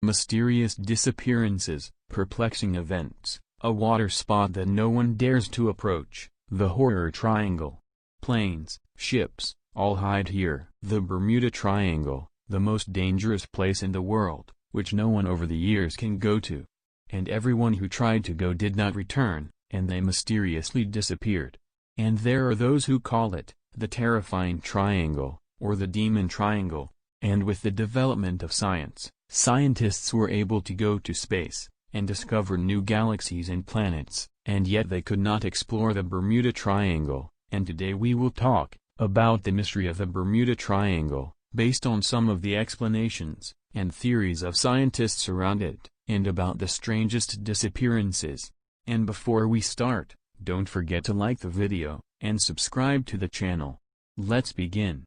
Mysterious disappearances, perplexing events, a water spot that no one dares to approach, the horror triangle. Planes, ships, all hide here. The Bermuda Triangle, the most dangerous place in the world, which no one over the years can go to. And everyone who tried to go did not return, and they mysteriously disappeared. And there are those who call it, the terrifying triangle, or the demon triangle. And with the development of science, scientists were able to go to space, and discover new galaxies and planets, and yet they could not explore the Bermuda Triangle. And today we will talk about the mystery of the Bermuda Triangle, based on some of the explanations and theories of scientists around it, and about the strangest disappearances. And before we start, don't forget to like the video, and subscribe to the channel. Let's begin.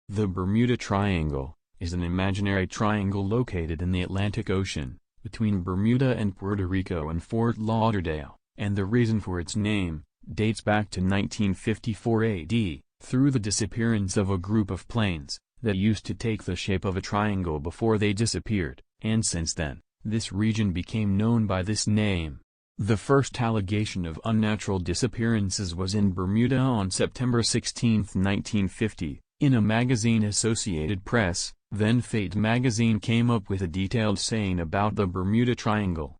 The Bermuda Triangle is an imaginary triangle located in the Atlantic Ocean, between Bermuda and Puerto Rico and Fort Lauderdale, and the reason for its name dates back to 1954 AD, through the disappearance of a group of planes that used to take the shape of a triangle before they disappeared, and since then, this region became known by this name. The first allegation of unnatural disappearances was in Bermuda on September 16, 1950, in a magazine Associated Press. Then Fate magazine came up with a detailed saying about the Bermuda Triangle.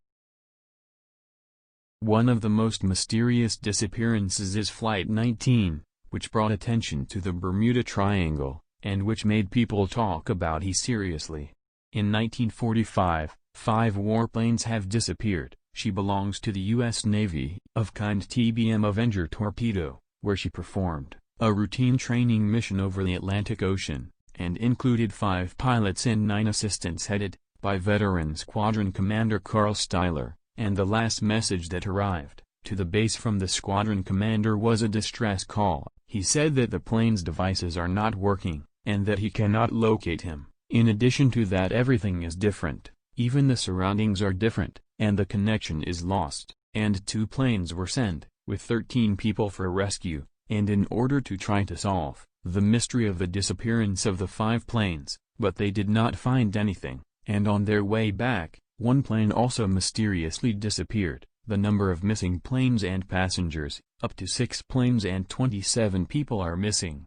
One of the most mysterious disappearances is Flight 19, which brought attention to the Bermuda Triangle, and which made people talk about it seriously. In 1945, 5 warplanes have disappeared. She belongs to the U.S. Navy, of kind TBM Avenger torpedo, where she performed a routine training mission over the Atlantic Ocean, and included 5 pilots and 9 assistants headed by veteran Squadron Commander Carl Steiler, and the last message that arrived to the base from the squadron commander was a distress call. He said that the plane's devices are not working, and that he cannot locate him. In addition to that, everything is different, even the surroundings are different, and the connection is lost, and 2 planes were sent, with 13 people for rescue, and in order to try to solve the mystery of the disappearance of the 5 planes, but they did not find anything, and on their way back, 1 plane also mysteriously disappeared. The number of missing planes and passengers, up to 6 planes and 27 people are missing.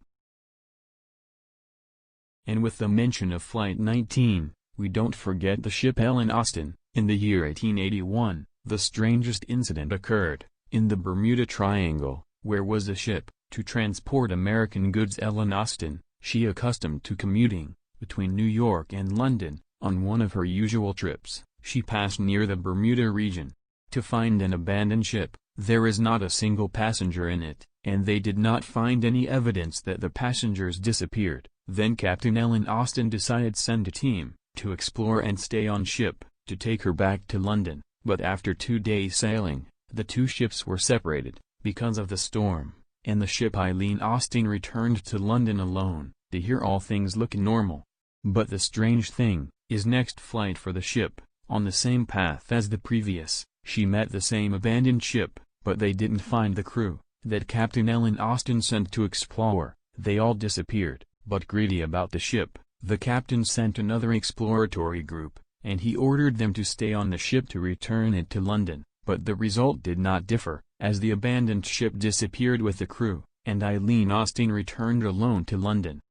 And with the mention of Flight 19, we don't forget the ship Ellen Austin. In the year 1881, the strangest incident occurred in the Bermuda Triangle. Where was the ship to transport American goods Ellen Austin, she accustomed to commuting between New York and London? On one of her usual trips, she passed near the Bermuda region to find an abandoned ship. There is not a single passenger in it, and they did not find any evidence that the passengers disappeared. Then Captain Ellen Austin decided to send a team to explore and stay on ship to take her back to London, but after 2 days sailing, the 2 ships were separated because of the storm, and the ship Eileen Austin returned to London alone. To hear all things look normal. But the strange thing is next flight for the ship, on the same path as the previous, she met the same abandoned ship, but they didn't find the crew that Captain Ellen Austin sent to explore. They all disappeared, but greedy about the ship, the captain sent another exploratory group, and he ordered them to stay on the ship to return it to London. But the result did not differ, as the abandoned ship disappeared with the crew, and Eileen Austin returned alone to London.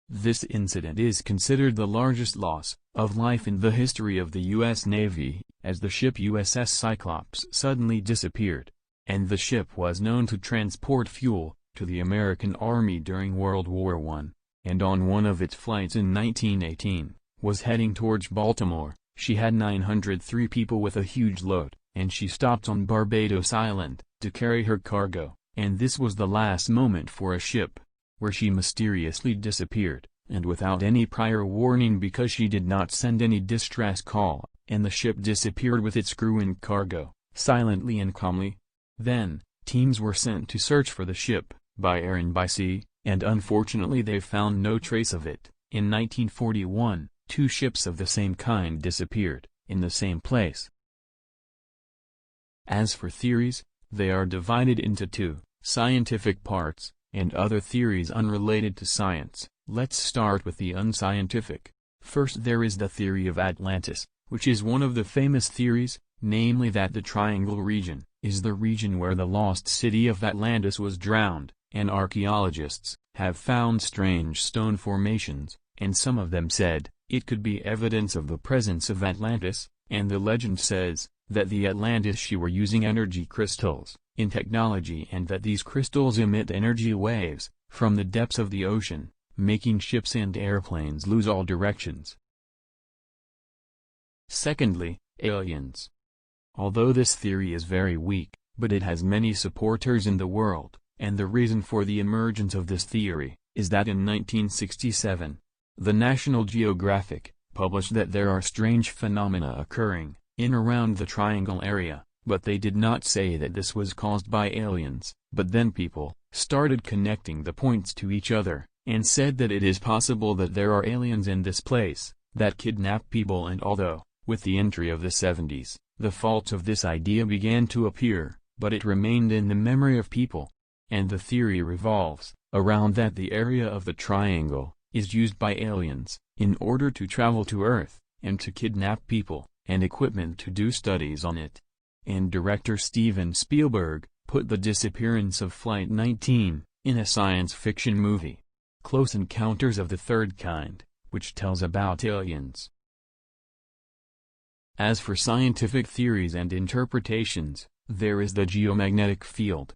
This incident is considered the largest loss of life in the history of the U.S. Navy, as the ship USS Cyclops suddenly disappeared, and the ship was known to transport fuel to the American Army during World War I, and on one of its flights in 1918, was heading towards Baltimore. She had 903 people with a huge load, and she stopped on Barbados Island to carry her cargo, and this was the last moment for a ship, where she mysteriously disappeared, and without any prior warning, because she did not send any distress call, and the ship disappeared with its crew and cargo, silently and calmly. Then, teams were sent to search for the ship, by air and by sea, and unfortunately they found no trace of it. In 1941, 2 ships of the same kind disappeared, in the same place. As for theories, they are divided into 2 scientific parts, and other theories unrelated to science. Let's start with the unscientific. First, there is the theory of Atlantis, which is one of the famous theories, namely that the Triangle region is the region where the lost city of Atlantis was drowned, and archaeologists have found strange stone formations, and some of them said it could be evidence of the presence of Atlantis, and the legend says that the Atlantis were using energy crystals in technology, and that these crystals emit energy waves from the depths of the ocean, making ships and airplanes lose all directions. Secondly, aliens. Although this theory is very weak, but it has many supporters in the world, and the reason for the emergence of this theory is that in 1967, the National Geographic published that there are strange phenomena occurring in around the Triangle area, but they did not say that this was caused by aliens. But then people started connecting the points to each other, and said that it is possible that there are aliens in this place that kidnap people, and although, with the entry of the 70s, the faults of this idea began to appear, but it remained in the memory of people. And the theory revolves around that the area of the Triangle is used by aliens in order to travel to Earth, and to kidnap people, and equipment to do studies on it. And director Steven Spielberg put the disappearance of Flight 19 in a science fiction movie, Close Encounters of the Third Kind, which tells about aliens. As for scientific theories and interpretations, there is the geomagnetic field.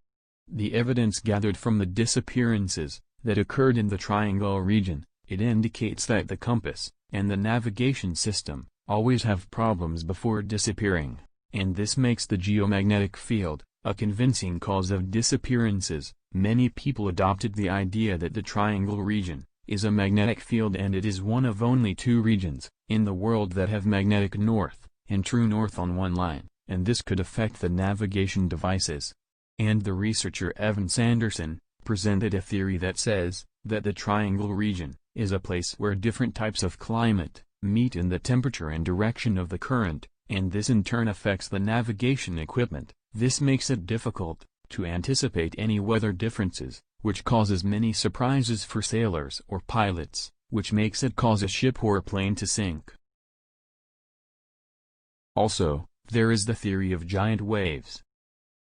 The evidence gathered from the disappearances that occurred in the Triangle region, it indicates that the compass and the navigation system always have problems before disappearing, and this makes the geomagnetic field a convincing cause of disappearances. Many people adopted the idea that the Triangle region is a magnetic field, and it is one of only 2 regions in the world that have magnetic north and true north on one line, and this could affect the navigation devices. And the researcher Evan Sanderson presented a theory that says that the Triangle region is a place where different types of climate meet in the temperature and direction of the current, and this in turn affects the navigation equipment. This makes it difficult to anticipate any weather differences, which causes many surprises for sailors or pilots, which makes it cause a ship or a plane to sink. Also, there is the theory of giant waves.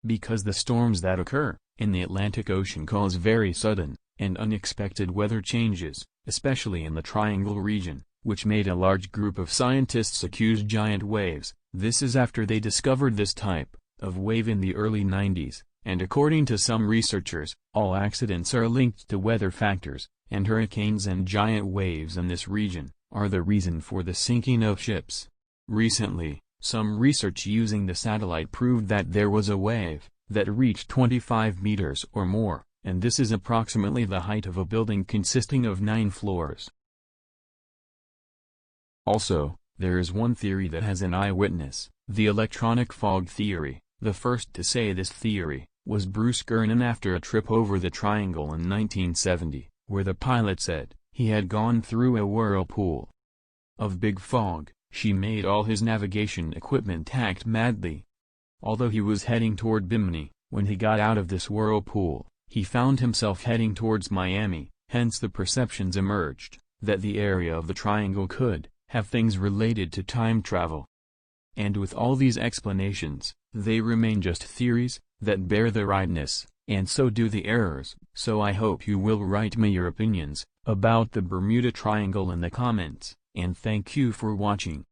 Because the storms that occur in the Atlantic Ocean cause very sudden and unexpected weather changes, especially in the Triangle region, which made a large group of scientists accuse giant waves. This is after they discovered this type of wave in the early 90s, and according to some researchers, all accidents are linked to weather factors, and hurricanes and giant waves in this region are the reason for the sinking of ships. Recently, some research using the satellite proved that there was a wave that reached 25 meters or more, and this is approximately the height of a building consisting of 9 floors. Also, there is one theory that has an eyewitness, the electronic fog theory. The first to say this theory was Bruce Gernon after a trip over the Triangle in 1970, where the pilot said he had gone through a whirlpool of big fog. She made all his navigation equipment act madly. Although he was heading toward Bimini, when he got out of this whirlpool, he found himself heading towards Miami. Hence the perceptions emerged that the area of the Triangle could have things related to time travel. And with all these explanations, they remain just theories that bear the rightness, and so do the errors. So I hope you will write me your opinions about the Bermuda Triangle in the comments, and thank you for watching.